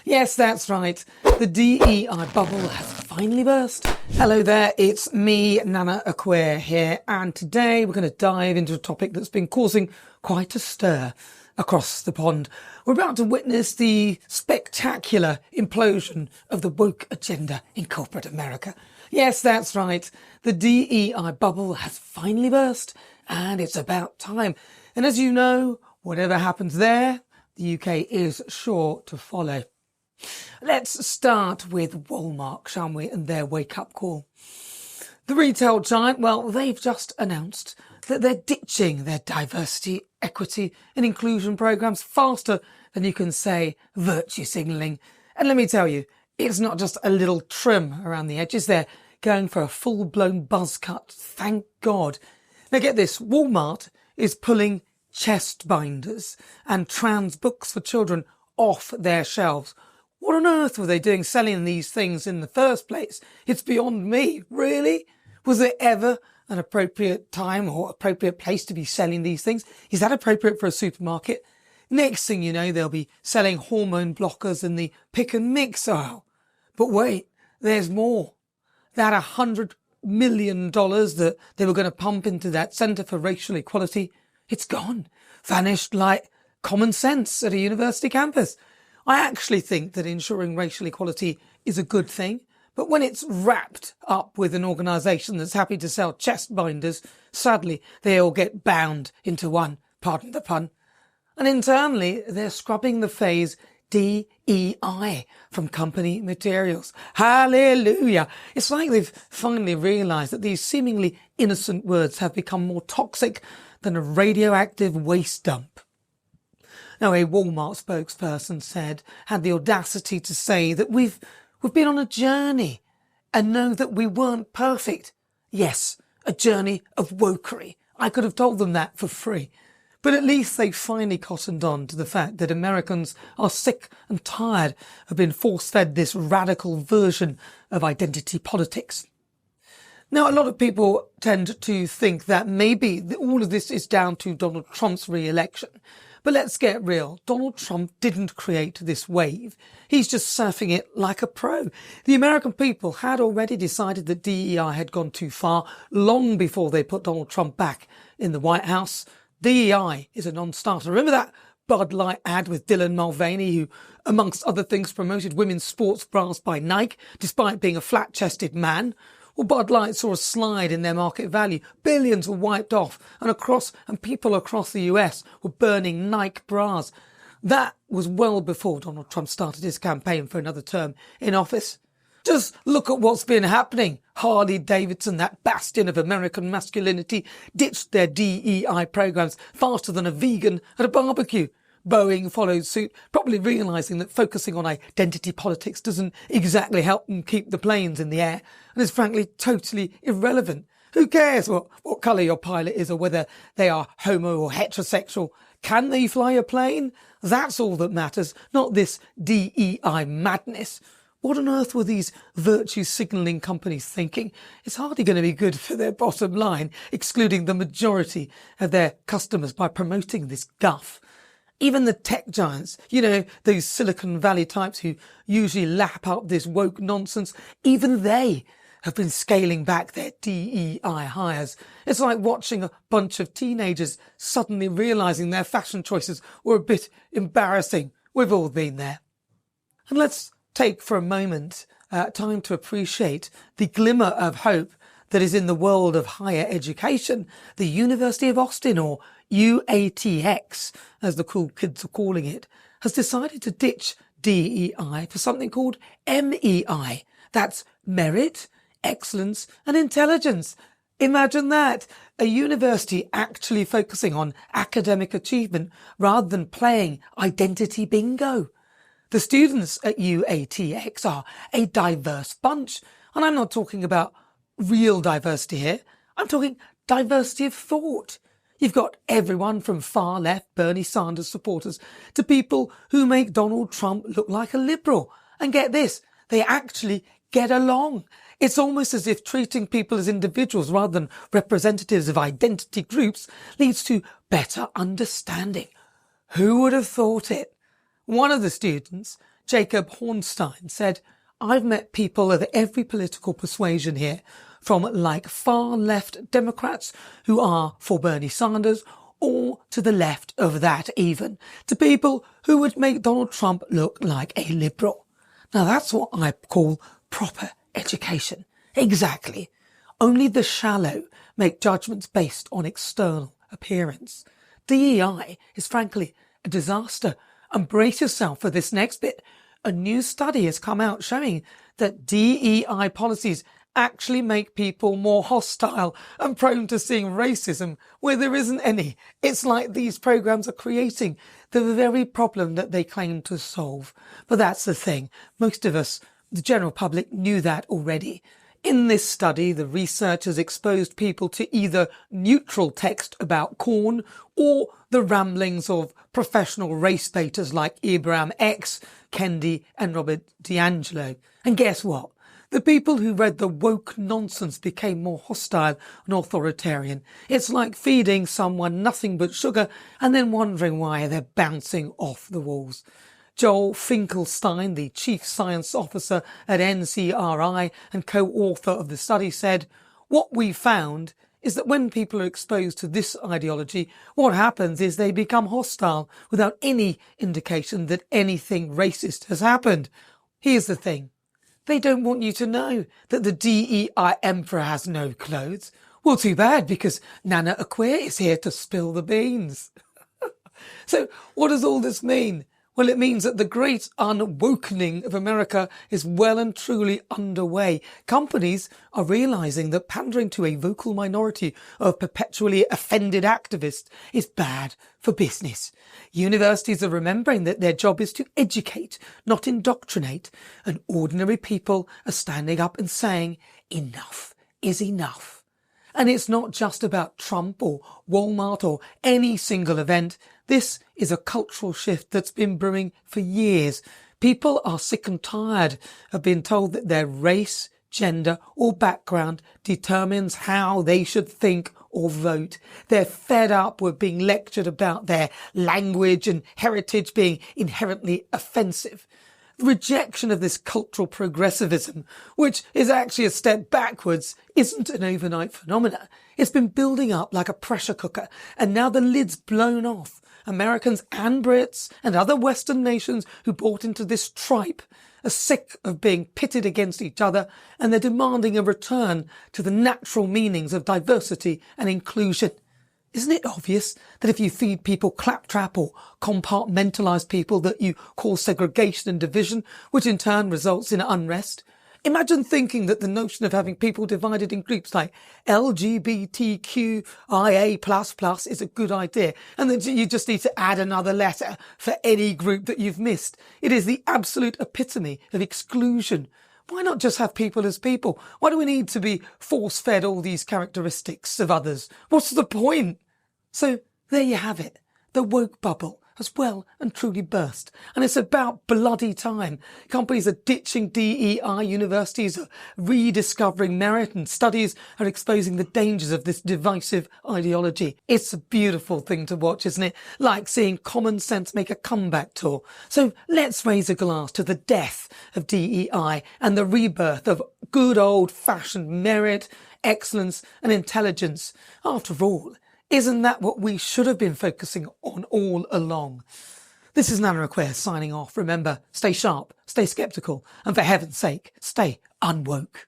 Yes, that's right. The DEI bubble has finally burst. Hello there, it's me, Nana Akua here, and today we're going to dive into a topic that's been causing quite a stir across the pond. We're about to witness the spectacular implosion of the woke agenda in corporate America. Yes, that's right. The DEI bubble has finally burst, and it's about time. And as you know, whatever happens there, the UK is sure to follow. Let's start with Walmart, shall we, and their wake-up call. The retail giant, well, they've just announced that they're ditching their diversity, equity and inclusion programs faster than you can say virtue signalling. And let me tell you, it's not just a little trim around the edges. They're going for a full-blown buzz cut, thank God. Now get this, Walmart is pulling chest binders and trans books for children off their shelves. What on earth were they doing selling these things in the first place? It's beyond me. Really? Was there ever an appropriate time or appropriate place to be selling these things? Is that appropriate for a supermarket? Next thing you know, they'll be selling hormone blockers in the pick and mix aisle. But wait, there's more. That $100 million that they were going to pump into that Centre for Racial Equality, it's gone. Vanished like common sense at a university campus. I actually think that ensuring racial equality is a good thing, but when it's wrapped up with an organisation that's happy to sell chest binders, sadly they all get bound into one, pardon the pun. And internally, they're scrubbing the phrase DEI from company materials. Hallelujah! It's like they've finally realised that these seemingly innocent words have become more toxic than a radioactive waste dump. Now, a Walmart spokesperson had the audacity to say that we've been on a journey and know that we weren't perfect. Yes, a journey of wokery. I could have told them that for free. But at least they finally cottoned on to the fact that Americans are sick and tired of being force-fed this radical version of identity politics. Now, a lot of people tend to think that maybe all of this is down to Donald Trump's re-election. But let's get real. Donald Trump didn't create this wave. He's just surfing it like a pro. The American people had already decided that DEI had gone too far long before they put Donald Trump back in the White House. DEI is a non-starter. Remember that Bud Light ad with Dylan Mulvaney, who, amongst other things, promoted women's sports bras by Nike, despite being a flat-chested man? Well, Bud Light saw a slide in their market value. Billions were wiped off, and people across the US were burning Nike bras. That was well before Donald Trump started his campaign for another term in office. Just look at what's been happening. Harley Davidson, that bastion of American masculinity, ditched their DEI programs faster than a vegan at a barbecue. Boeing followed suit, probably realising that focusing on identity politics doesn't exactly help them keep the planes in the air, and is frankly totally irrelevant. Who cares what colour your pilot is or whether they are homo or heterosexual? Can they fly a plane? That's all that matters, not this DEI madness. What on earth were these virtue signalling companies thinking? It's hardly going to be good for their bottom line, excluding the majority of their customers by promoting this guff. Even the tech giants, those Silicon Valley types who usually lap up this woke nonsense, even they have been scaling back their DEI hires. It's like watching a bunch of teenagers suddenly realising their fashion choices were a bit embarrassing. We've all been there. And let's take for a moment time to appreciate the glimmer of hope that is in the world of higher education. The University of Austin, or UATX, as the cool kids are calling it, has decided to ditch DEI for something called MEI. That's merit, excellence and intelligence. Imagine that. A university actually focusing on academic achievement rather than playing identity bingo. The students at UATX are a diverse bunch. And I'm not talking about real diversity here. I'm talking diversity of thought. You've got everyone from far left Bernie Sanders supporters to people who make Donald Trump look like a liberal. And get this, they actually get along. It's almost as if treating people as individuals rather than representatives of identity groups leads to better understanding. Who would have thought it? One of the students Jacob Hornstein, said, "I've met people of every political persuasion here, from like far left Democrats who are for Bernie Sanders, or to the left of that even, to people who would make Donald Trump look like a liberal." Now that's what I call proper education. Exactly. Only the shallow make judgments based on external appearance. DEI is frankly a disaster. And brace yourself for this next bit. A new study has come out showing that DEI policies actually make people more hostile and prone to seeing racism where there isn't any. It's like these programs are creating the very problem that they claim to solve. But that's the thing. Most of us, the general public, knew that already. In this study, the researchers exposed people to either neutral text about corn or the ramblings of professional race baiters like Abraham X, Kendi and Robert DiAngelo. And guess what? The people who read the woke nonsense became more hostile and authoritarian. It's like feeding someone nothing but sugar and then wondering why they're bouncing off the walls. Joel Finkelstein, the chief science officer at NCRI and co-author of the study, said, "What we found is that when people are exposed to this ideology, what happens is they become hostile without any indication that anything racist has happened. Here's the thing. They don't want you to know that the DEI emperor has no clothes. Well, too bad, because Nana Akua is here to spill the beans." So what does all this mean? Well, it means that the great un-wokening of America is well and truly underway. Companies are realizing that pandering to a vocal minority of perpetually offended activists is bad for business. Universities are remembering that their job is to educate, not indoctrinate. And ordinary people are standing up and saying, enough is enough. And it's not just about Trump or Walmart or any single event. This is a cultural shift that's been brewing for years. People are sick and tired of being told that their race, gender or background determines how they should think or vote. They're fed up with being lectured about their language and heritage being inherently offensive. The rejection of this cultural progressivism, which is actually a step backwards, isn't an overnight phenomenon. It's been building up like a pressure cooker, and now the lid's blown off. Americans and Brits and other Western nations who bought into this tripe are sick of being pitted against each other, and they're demanding a return to the natural meanings of diversity and inclusion. Isn't it obvious that if you feed people claptrap or compartmentalise people that you cause segregation and division, which in turn results in unrest? Imagine thinking that the notion of having people divided in groups like LGBTQIA++ is a good idea, and that you just need to add another letter for any group that you've missed. It is the absolute epitome of exclusion. Why not just have people as people? Why do we need to be force-fed all these characteristics of others? What's the point? So there you have it. The woke bubble has well and truly burst. And it's about bloody time. Companies are ditching DEI, universities are rediscovering merit, and studies are exposing the dangers of this divisive ideology. It's a beautiful thing to watch, isn't it? Like seeing common sense make a comeback tour. So let's raise a glass to the death of DEI and the rebirth of good old-fashioned merit, excellence and intelligence. After all, isn't that what we should have been focusing on all along? This is Nana Akua signing off. Remember, stay sharp, stay sceptical, and for heaven's sake, stay unwoke.